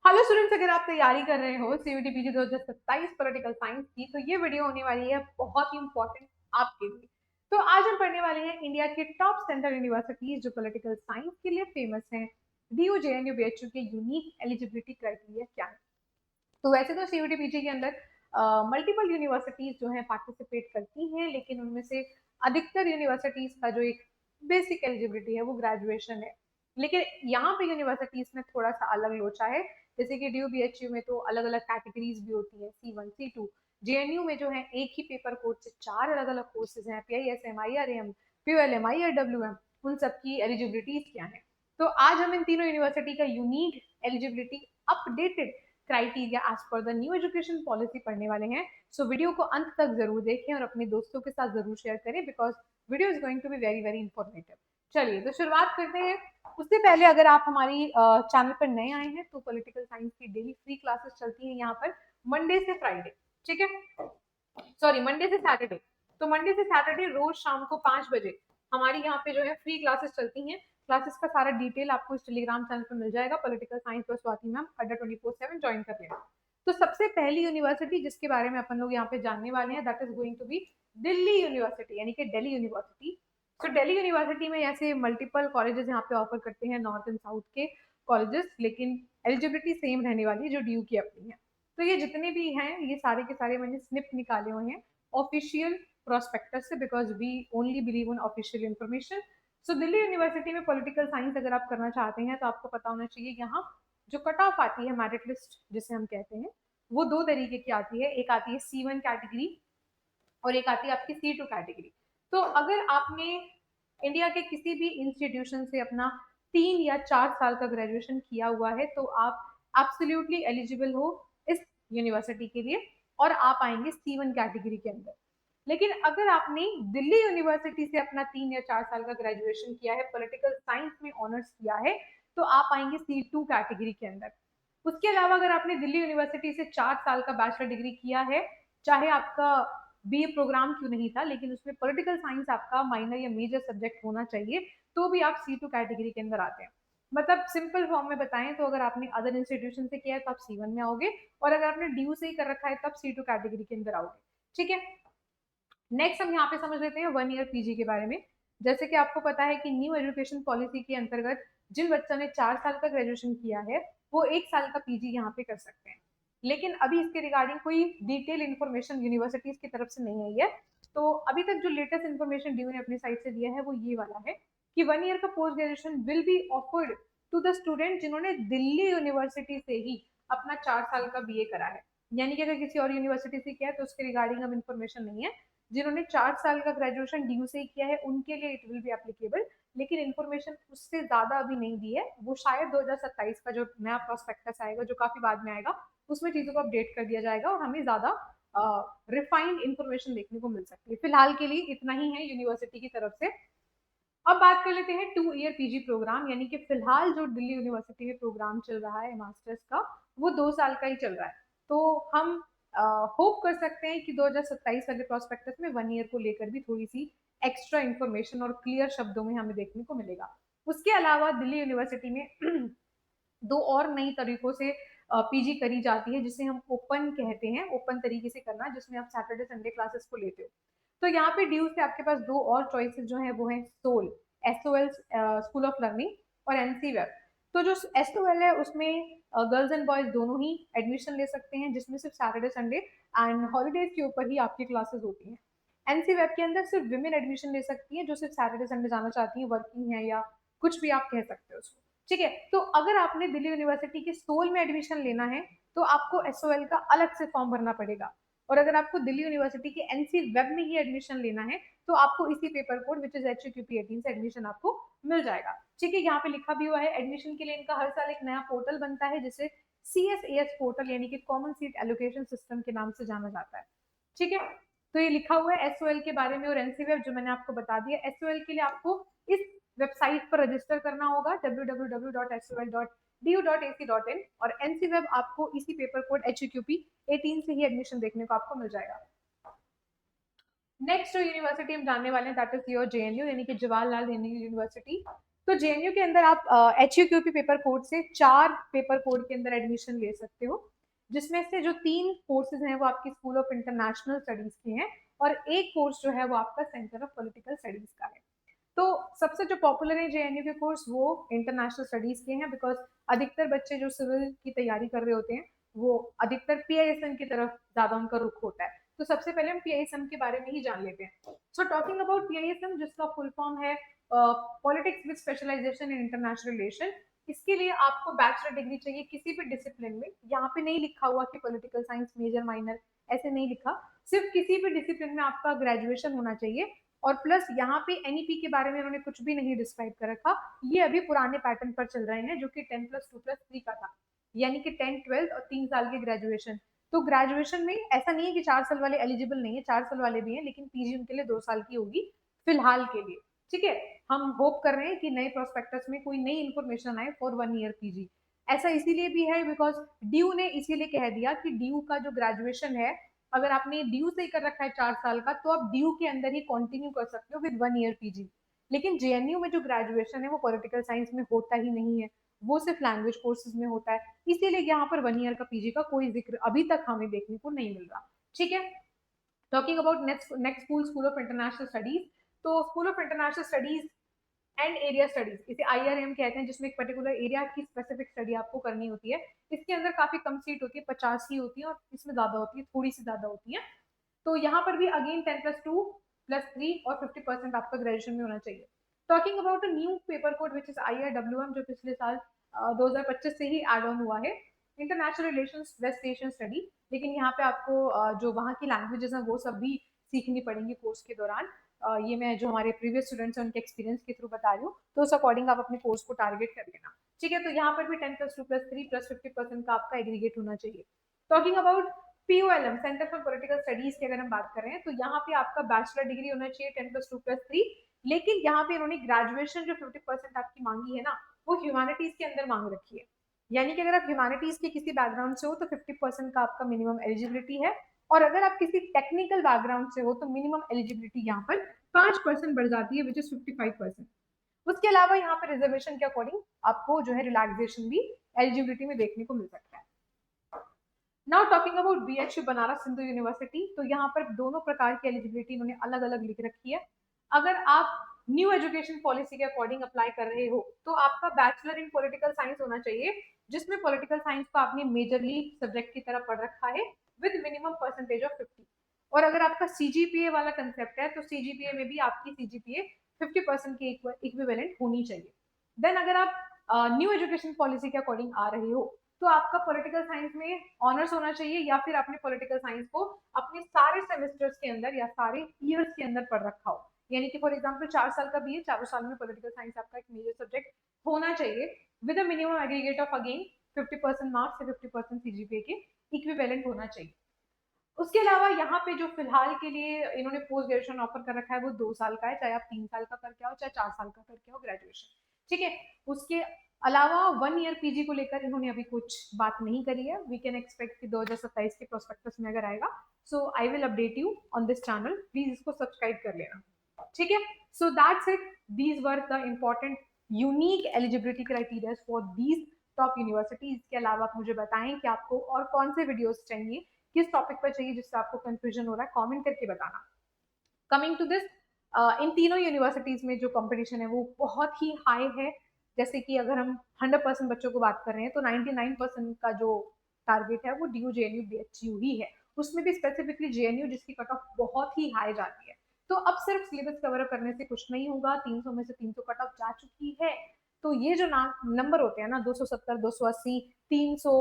Hello students, अगर आप तैयारी कर रहे हो सीयूटी पीजी 2027 पॉलिटिकल साइंस की, तो ये वीडियो होने वाली है बहुत ही इंपॉर्टेंट आपके लिए। तो आज हम पढ़ने वाले हैं इंडिया के टॉप सेंट्रल यूनिवर्सिटीज जो पॉलिटिकल साइंस के लिए फेमस हैं। डीयू, जेएनयू, बीएचयू के यूनिक एलिजिबिलिटी क्राइटेरिया क्या है। तो वैसे तो सीयूटी पीजी के अंदर मल्टीपल यूनिवर्सिटीज जो है पार्टिसिपेट करती हैं, लेकिन उनमें से अधिकतर यूनिवर्सिटीज का जो एक बेसिक एलिजिबिलिटी है वो ग्रेजुएशन है। लेकिन यहाँ पे यूनिवर्सिटीज में थोड़ा सा अलग लोचा है। जैसे कि ड्यू बीएचयू में तो अलग अलग कैटेगरीज भी होती है, C1 C2। जेएनयू में जो है एक ही पेपर कोड से चार अलग अलग कोर्सेज हैं, PISM, IRM, PULM, IRWM। उन सबकी एलिजिबिलिटीज क्या है। तो आज हम इन तीनों यूनिवर्सिटी का unique eligibility updated criteria as per the new education policy पढ़ने वाले हैं। सो वीडियो को अंत तक जरूर देखें और अपने दोस्तों के साथ जरूर शेयर करें, because video is going to be very very informative. चलिए तो शुरुआत करते हैं। उससे पहले अगर आप हमारी चैनल पर नए आए हैं तो पॉलिटिकल साइंस की डेली फ्री क्लासेस चलती हैं यहाँ पर, मंडे से फ्राइडे। ठीक है, सॉरी मंडे से सैटरडे। तो मंडे से सैटरडे रोज शाम को 5 बजे हमारी यहाँ पे जो है फ्री क्लासेस चलती हैं। क्लासेस का सारा डिटेल आपको इस टेलीग्राम चैनल पर मिल जाएगा, पॉलिटिकल साइंस पर स्वाति मैम अड्डा 24/7 ज्वाइन कर लेना। तो सबसे पहली यूनिवर्सिटी जिसके बारे में अपन लोग यहाँ पे जानने वाले हैं, that is going to be Delhi university, यानी कि दिल्ली यूनिवर्सिटी। तो दिल्ली यूनिवर्सिटी में ऐसे मल्टीपल कॉलेजेस यहाँ पे ऑफर करते हैं, नॉर्थ एंड साउथ के कॉलेजेस, लेकिन एलिजिबिलिटी सेम रहने वाली है जो ड्यू की अपनी है। तो ये जितने भी हैं ये सारे के सारे मैंने स्निप निकाले हुए हैं ऑफिशियल प्रोस्पेक्टस से, because we only believe on official information. So Delhi university में पॉलिटिकल साइंस अगर आप करना चाहते हैं तो आपको पता होना चाहिए यहाँ जो कट ऑफ आती है, मेरिट लिस्ट जिसे हम कहते हैं, वो दो तरीके की आती है। एक आती है C1 कैटेगरी और एक आती है आपकी C2 कैटेगरी। तो अगर आपने इंडिया के किसी भी इंस्टीट्यूशन से अपना 3 या 4 साल का ग्रेजुएशन किया हुआ है तो आप एब्सोल्युटली एलिजिबल हो इस यूनिवर्सिटी के लिए और आप आएंगे C1 कैटेगरी के अंदर। लेकिन अगर आपने दिल्ली यूनिवर्सिटी से अपना 3 या 4 साल का ग्रेजुएशन किया है, पॉलिटिकल साइंस में ऑनर्स किया है, तो आप आएंगे C2 कैटेगरी के अंदर। उसके अलावा अगर आपने दिल्ली यूनिवर्सिटी से 4 साल का बैचलर डिग्री किया है, चाहे आपका बीए प्रोग्राम क्यों नहीं था, लेकिन उसमें पॉलिटिकल साइंस आपका माइनर या मेजर सब्जेक्ट होना चाहिए, तो भी आप C2 कैटेगरी के अंदर आते हैं। मतलब सिंपल फॉर्म में बताएं तो अगर आपने अदर इंस्टीट्यूशन से किया है तो आप C1 में आओगे, और अगर आपने ड्यू से ही कर रखा है तब C2 कैटेगरी के अंदर आओगे। ठीक है, नेक्स्ट हम यहाँ पे समझ लेते हैं 1 ईयर पीजी के बारे में। जैसे कि आपको पता है कि न्यू एजुकेशन पॉलिसी के अंतर्गत जिन बच्चों ने 4 साल का ग्रेजुएशन किया है वो 1 साल का पीजी यहाँ पे कर सकते हैं। लेकिन अभी इसके रिगार्डिंग कोई डिटेल इन्फॉर्मेशन यूनिवर्सिटीज की तरफ से नहीं आई है। तो अभी तक जो लेटेस्ट इन्फॉर्मेशन ड्यू ने अपनी साइड से दिया है वो ये वाला है कि 1 ईयर का post graduation will be offered to the student जिन्होंने दिल्ली यूनिवर्सिटी से ही अपना 4 साल का बीए करा है। यानी कि अगर किसी और यूनिवर्सिटी से किया है तो उसके रिगार्डिंग अब इन्फॉर्मेशन नहीं है। जिन्होंने 4 साल का ग्रेजुएशन ड्यू से किया है उनके लिए इट विल बी एप्लीकेबल, लेकिन इन्फॉर्मेशन उससे ज्यादा अभी नहीं दी है। वो शायद 2027 का जो नया प्रोस्पेक्टस आएगा जो काफी बाद में आएगा उसमें चीजों को अपडेट कर दिया जाएगा और हमें ज्यादा रिफाइंड इंफॉर्मेशन देखने को मिल सकती है। फिलहाल के लिए इतना ही है यूनिवर्सिटी की तरफ से। अब बात कर लेते हैं 2 ईयर पीजी प्रोग्राम, यानी कि फिलहाल जो दिल्ली यूनिवर्सिटी में प्रोग्राम चल रहा है मास्टर्स का, वो 2 साल का ही चल रहा है। तो हम होप कर सकते हैं कि 2027 वाले प्रोस्पेक्टस में 1 ईयर को लेकर भी थोड़ी सी एक्स्ट्रा इन्फॉर्मेशन और क्लियर शब्दों में हमें देखने को मिलेगा। उसके अलावा दिल्ली यूनिवर्सिटी में दो और नई तरीकों से पीजी करी जाती है जिसे हम ओपन कहते हैं, ओपन तरीके से करना जिसमें आप सैटरडे संडे क्लासेस को लेते हो। तो यहाँ पे ड्यू से आपके पास दो और चॉइसेस जो है वो है SOL, SOL school of learning, और NC वेब। तो जो SOL है उसमें गर्ल्स एंड बॉयज दोनों ही एडमिशन ले सकते हैं, जिसमें सिर्फ सैटरडे संडे एंड हॉलीडेज के ऊपर ही आपकी क्लासेस होती हैं। NC वेब के अंदर सिर्फ विमेन एडमिशन ले सकती है जो सिर्फ सैटरडे संडे जाना चाहती है, वर्किंग है या कुछ भी आप कह सकते हो उसको। ठीक है, तो अगर आपने दिल्ली यूनिवर्सिटी के सोल में एडमिशन लेना है तो आपको SOL का अलग से फॉर्म भरना पड़ेगा, और अगर आपको दिल्ली यूनिवर्सिटी के NC वेब में ही एडमिशन लेना है तो आपको इसी paper code which is HUQP 18 से एडमिशन आपको मिल जाएगा। ठीक है, यहाँ पे लिखा भी हुआ है एडमिशन के लिए इनका हर साल एक नया पोर्टल बनता है जिसे CSAS पोर्टल यानी कि कॉमन सीट एलोकेशन सिस्टम के नाम से जाना जाता है। ठीक है, तो ये लिखा हुआ है SOL के बारे में। और NC वेब जो मैंने आपको बता दिया, SOL के लिए आपको इस वेबसाइट पर रजिस्टर करना होगा www.sol.du.ac.in, और NC वेब आपको इसी पेपर कोड HUQP 18 से ही एडमिशन देखने को आपको मिल जाएगा। नेक्स्ट जो यूनिवर्सिटी हम जानने वाले हैं दैट इज योर JNU, यानी कि जवाहरलाल नेहरू यूनिवर्सिटी। तो जेएनयू के अंदर आप HUQP पेपर कोड से 4 पेपर कोड के अंदर एडमिशन ले सकते हो, जिसमें से जो 3 कोर्सेज हैं वो आपकी स्कूल ऑफ इंटरनेशनल स्टडीज के हैं और एक कोर्स जो है वो आपका सेंटर ऑफ पॉलिटिकल स्टडीज का है। तो सबसे जो पॉपुलर है जेएनयू के कोर्स वो इंटरनेशनल स्टडीज के हैं, बिकॉज अधिकतर बच्चे जो सिविल की तैयारी कर रहे होते हैं वो अधिकतर पीआईएसएम की तरफ ज्यादा उनका रुख होता है। तो सबसे पहले हम पीआईएसएम के बारे में ही जान लेते हैं। सो टॉकिंग अबाउट पीआईएसएम, जिसका फुल फॉर्म है politics with specialization in international relation, इसके लिए आपको बैचलर डिग्री चाहिए किसी भी डिसिप्लिन में। यहाँ पे नहीं लिखा हुआ कि पॉलिटिकल साइंस मेजर माइनर, ऐसे नहीं लिखा, सिर्फ किसी भी डिसिप्लिन में आपका ग्रेजुएशन होना चाहिए। और प्लस यहाँ पे एनईपी के बारे में उन्होंने कुछ भी नहीं डिस्क्राइब कर रखा, ये अभी पुराने पैटर्न पर चल रहे हैं जो कि 10+2+3 का था, यानी कि 10 12 और 3 साल की ग्रेजुएशन। तो ग्रेजुएशन में ऐसा नहीं है कि 4 साल वाले एलिजिबल नहीं है, 4 साल वाले भी हैं, लेकिन पीजी उनके लिए 2 साल की होगी फिलहाल के लिए। ठीक है, हम होप कर रहे हैं कि नए प्रोस्पेक्टस में कोई नई इन्फॉर्मेशन आए फॉर 1 ईयर पीजी। ऐसा इसीलिए भी है बिकॉज ड्यू ने इसीलिए कह दिया कि ड्यू का जो ग्रेजुएशन है, अगर आपने ड्यू से ही कर रखा है 4 साल का, तो आप ड्यू के अंदर ही कंटिन्यू कर सकते हो विद 1 ईयर पीजी। लेकिन जेएनयू में जो ग्रेजुएशन है वो पॉलिटिकल साइंस में होता ही नहीं है, वो सिर्फ लैंग्वेज कोर्सेज में होता है, इसीलिए यहाँ पर 1 ईयर का पीजी का कोई जिक्र अभी तक हमें देखने को नहीं मिल रहा। ठीक है, talking about next school, school of international studies. तो school of international studies and area studies, इसे आईआरएम कहते हैं, जिसमें एक पर्टिकुलर एरिया की स्पेसिफिक स्टडी आपको करनी होती है। इसके अंदर काफी कम सीट होती है, 50 ही होती है, और इसमें ज्यादा होती है, थोड़ी सी ज्यादा होती है। तो यहाँ पर भी अगेन 10+2+3 और 50% आपका ग्रेजुएशन में होना चाहिए। Talking about a new paper code which is IRWM, जो पिछले साल 2025 से ही एड ऑन हुआ है, international relations west Asian study. लेकिन यहाँ पे आपको जो वहाँ की लैंग्वेजेस हैं वो सब भी सीखनी पड़ेंगी कोर्स के दौरान। ये मैं जो हमारे प्रीवियस स्टूडेंट्स हैं उनके एक्सपीरियंस के थ्रू बता रही हूँ, तो उस अकॉर्डिंग आप अपने कोर्स को टारगेट कर लेना। ठीक है, तो यहाँ पर भी 10+2+3+50% का आपका एग्रीगेट होना चाहिए। Talking about POLM, centre for political studies की अगर हम बात करें, तो यहाँ पे आपका बैचलर डिग्री होना चाहिए 10+2+3। लेकिन यहाँ पे इन्होंने ग्रेजुएशन जो 50% आपकी मांगी है ना, वो ह्यूमैनिटीज के अंदर मांग रखी है। यानी कि अगर आप ह्यूमैनिटीज के किसी बैकग्राउंड से हो तो 50% का आपका मिनिमम एलिजिबिलिटी है, और अगर आप किसी टेक्निकल बैकग्राउंड से हो तो मिनिमम एलिजिबिलिटी यहाँ पर 5% बढ़ जाती है, विच इज 55%। उसके अलावा यहाँ पर रिजर्वेशन के अकॉर्डिंग आपको जो है रिलैक्सेशन भी एलिजिबिलिटी में देखने को मिल सकता है। Now talking about BHU Banaras Hindu university, तो यहाँ पर दोनों प्रकार की एलिजिबिलिटी इन्होंने अलग अलग लिख रखी है। अगर आप न्यू एजुकेशन पॉलिसी के अकॉर्डिंग अप्लाई कर रहे हो तो आपका बैचलर इन पॉलिटिकल साइंस होना चाहिए, जिसमें पॉलिटिकल साइंस को आपने मेजरली सब्जेक्ट की तरह पढ़ रखा है विद मिनिमम परसेंटेज ऑफ 50। और अगर आपका CGPA वाला कंसेप्ट है तो CGPA में भी आपकी CGPA 50% की इक्विवेलेंट होनी चाहिए। देन अगर आप न्यू एजुकेशन पॉलिसी के अकॉर्डिंग आ रहे हो तो आपका पॉलिटिकल साइंस में ऑनर्स होना चाहिए, या फिर आपने पॉलिटिकल साइंस को अपने सारे सेमेस्टर्स के अंदर या सारे ईयर्स के अंदर पढ़ रखा हो। यानी कि फॉर एग्जाम्पल 4 साल का BA, चारों साल में पॉलिटिकल साइंस आपका एक मेजर सब्जेक्ट होना चाहिए with a minimum aggregate of again 50% marks से 50% CGPA के इक्विवेलेंट होना चाहिए। उसके अलावा यहाँ पे जो फिलहाल के लिए इन्होंने पोस्ट ग्रेजुएशन ऑफर कर रखा है वो 2 साल का है, चाहे आप 3 साल का करके आओ चाहे 4 साल का करके आओ ग्रेजुएशन। ठीक है, उसके अलावा 1 ईयर पीजी को लेकर इन्होंने अभी कुछ बात नहीं करी है। वी कैन एक्सपेक्ट कि 2027 के प्रोस्पेक्टस में अगर आएगा, so I will update you on this channel, please इसको सब्सक्राइब कर लेना। ठीक है, so that's it, these were the important unique eligibility criteria for these top university. इसके अलावा आप मुझे बताएं कि आपको और कौन से वीडियोस चाहिए, किस टॉपिक पर चाहिए जिससे आपको कंफ्यूजन हो रहा है, कमेंट करके बताना। कमिंग टू दिस, इन तीनों यूनिवर्सिटीज में जो कंपटीशन है वो बहुत ही हाई है। जैसे कि अगर हम 100% बच्चों को बात कर रहे हैं तो 99% का जो टारगेट है वो DU JNU BHU ही है, उसमें भी स्पेसिफिकली JNU जिसकी कट ऑफ बहुत ही हाई जाती है। तो अब सिर्फ सिलेबस कवर अप करने से कुछ नहीं होगा, 300 में से 300 कट ऑफ जा चुकी है। तो ये जो नंबर होते हैं ना, 270 280 300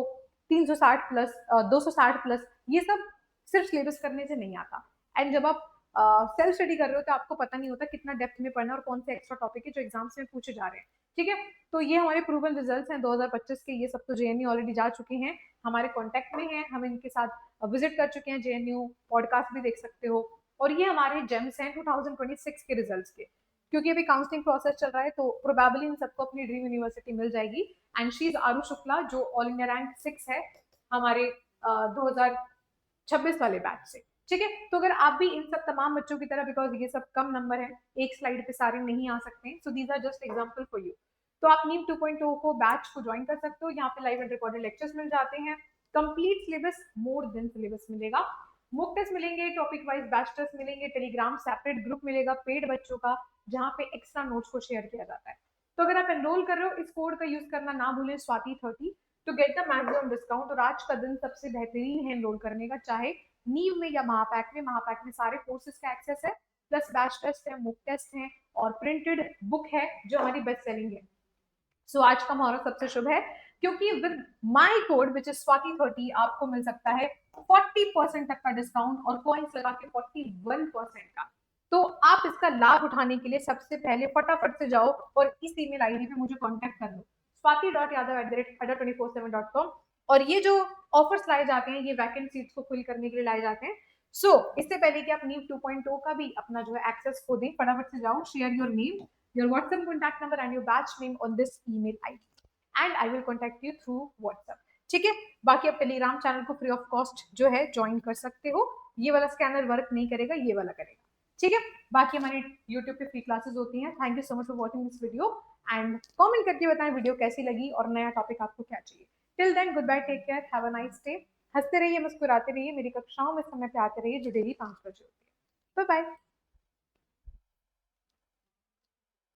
360 प्लस 260 प्लस, ये सब सिर्फ सिलेबस करने से नहीं आता। एंड जब आप सेल्फ स्टडी कर रहे हो तो आपको पता नहीं होता कितना डेप्थ में पढ़ना और कौन से एक्स्ट्रा टॉपिक है जो एग्जाम्स में पूछे जा रहे हैं। ठीक है, तो ये हमारे प्रूवन रिजल्ट्स हैं 2025 के, ये सब तो JNU ऑलरेडी जा चुके हैं, हमारे कॉन्टेक्ट में हैं, हम इनके साथ विजिट कर चुके हैं, JNU पॉडकास्ट भी देख सकते हो। और ये हमारे जेम्स हैं 2026 के रिजल्ट्स के, क्योंकि अभी काउंसलिंग प्रोसेस चल रहा है तो प्रोबेबली इन सबको अपनी ड्रीम यूनिवर्सिटी मिल जाएगी। एंड शी इज आरू शुक्ला, जो ऑल इंडिया रैंक 6 है हमारे 2026 वाले बैच से। ठीक है। तो अगर आप भी इन सब तमाम बच्चों की तरह, बिकॉज ये सब कम नंबर है, एक स्लाइड पे सारे नहीं आ सकते हैं, so these are just example for you. तो आप नीम 2.0 को बैच को ज्वाइन कर सकते हो, यहाँ पे लाइव एंड रिकॉर्डेड लेक्चर्स मिल जाते हैं, complete syllabus, more than syllabus मिलेगा, मुक टेस्ट मिलेंगे, टॉपिक वाइज बैच टेस्ट मिलेंगे, टेलीग्राम सेपरेट ग्रुप मिलेगा पेड बच्चों का, जहाँ पे एक्स्ट्रा नोट्स को शेयर किया जाता है। तो अगर आप एनरोल कर रहे हो, इस कोड का यूज करना ना भूलें, Swati 30, to get the maximum discount. और आज का दिन सबसे बेहतरीन है एनरोल करने का, चाहे नीव में या महापैक में। महापैक में सारे कोर्सेज का एक्सेस है, प्लस बैच टेस्ट है, मुक टेस्ट है, और प्रिंटेड बुक है जो हमारी बेस्ट सेलिंग है। सो आज का मुहूर्त सबसे शुभ है, क्योंकि with my code which is Swati 30 आपको मिल सकता है 40% तक का डिस्काउंट और कॉइन्स लगा के 41% का। तो आप इसका लाभ उठाने के लिए सबसे पहले फटाफट से जाओ और इस ईमेल आईडी पे मुझे कांटेक्ट कर लो, swati.yadav@247.com। और ये जो ऑफर्स लाए जाते हैं, ये वैकेंट सीट्स को फिल करने के लिए लाए जाते हैं। सो इससे पहले कि आप नीव 2.0 का भी अपना जो है एक्सेस खो दें, फटाफट से जाओ, share your name, your WhatsApp contact number and your batch name on this email ID, and I will contact you through WhatsApp। ठीक है। बाकी आप टेलीग्राम चैनल को फ्री ऑफ कॉस्ट जो है ज्वाइन कर सकते हो, ये वाला स्कैनर वर्क नहीं करेगा, ये वाला करेगा। ठीक है। बाकी हमारी YouTube पे फ्री क्लासेस होती हैं। Thank you so much for watching this video, and comment करके बताएं वीडियो कैसी लगी और नया टॉपिक आपको क्या चाहिए। Till then good bye, take care, have a nice day. हंसते रहिए, मुस्कुराते रहिए, मेरी कक्षाओं में समय पे आते रहिए जो डेली 5 बजे होती है। Bye bye.